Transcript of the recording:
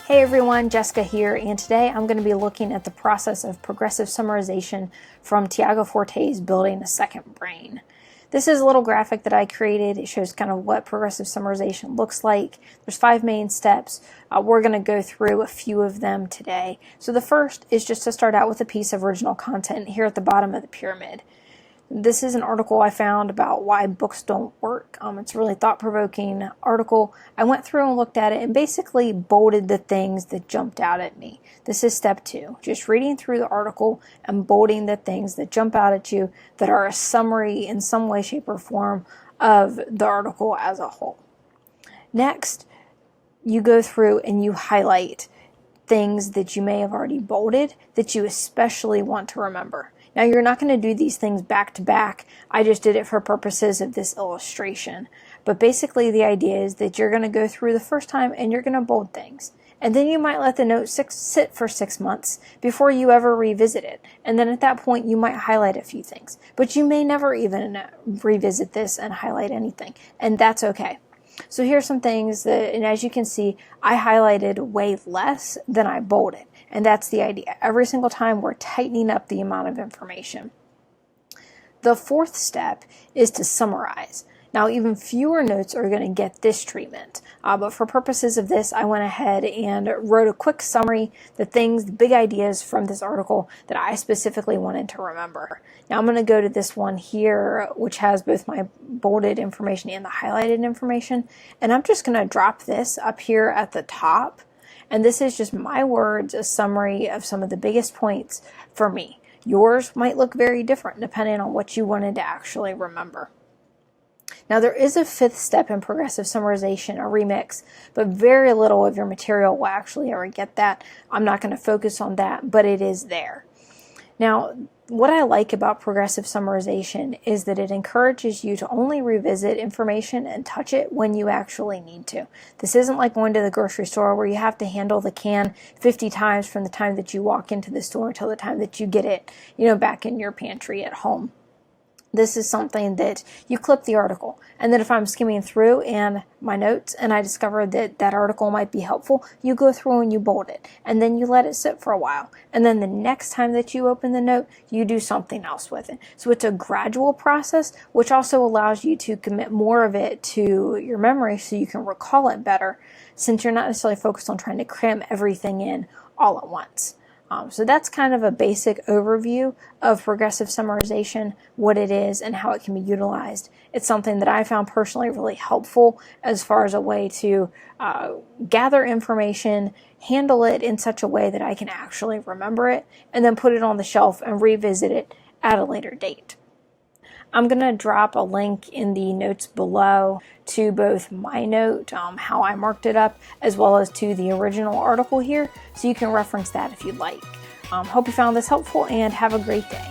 Hey everyone, Jessica here, and today I'm going to be looking at the process of progressive summarization from Tiago Forte's Building a Second Brain. This is a little graphic that I created. It shows kind of what progressive summarization looks like. There's 5 main steps. We're going to go through a few of them today. So the first is just to start out with a piece of original content here at the bottom of the pyramid. This is an article I found about why books don't work. It's a really thought-provoking article. I went through and looked at it and basically bolded the things that jumped out at me. This is step 2, just reading through the article and bolding the things that jump out at you that are a summary in some way, shape, or form of the article as a whole. Next, you go through and you highlight things that you may have already bolded that you especially want to remember. Now, you're not going to do these things back to back. I just did it for purposes of this illustration. But basically, the idea is that you're going to go through the first time and you're going to bold things. And then you might let the note sit for 6 months before you ever revisit it. And then at that point, you might highlight a few things. But you may never even revisit this and highlight anything. And that's okay. So here's some things that, and as you can see, I highlighted way less than I bolded. And that's the idea. Every single time we're tightening up the amount of information. The fourth step is to summarize. Now, even fewer notes are going to get this treatment. But for purposes of this, I went ahead and wrote a quick summary, the big ideas from this article that I specifically wanted to remember. Now, I'm going to go to this one here, which has both my bolded information and the highlighted information. And I'm just going to drop this up here at the top. And this is just my words, a summary of some of the biggest points for me. Yours might look very different depending on what you wanted to actually remember. Now, there is a 5th step in progressive summarization, a remix, but very little of your material will actually ever get that. I'm not going to focus on that, but it is there. Now, what I like about progressive summarization is that it encourages you to only revisit information and touch it when you actually need to. This isn't like going to the grocery store where you have to handle the can 50 times from the time that you walk into the store until the time that you get it, back in your pantry at home. This is something that you clip the article. And then if I'm skimming through and my notes and I discover that that article might be helpful, you go through and you bold it. And then you let it sit for a while. And then the next time that you open the note, you do something else with it. So it's a gradual process, which also allows you to commit more of it to your memory so you can recall it better, since you're not necessarily focused on trying to cram everything in all at once. So that's kind of a basic overview of progressive summarization, what it is, and how it can be utilized. It's something that I found personally really helpful as far as a way to gather information, handle it in such a way that I can actually remember it, and then put it on the shelf and revisit it at a later date. I'm going to drop a link in the notes below to both my note, how I marked it up, as well as to the original article here, so you can reference that if you'd like. Hope you found this helpful and have a great day.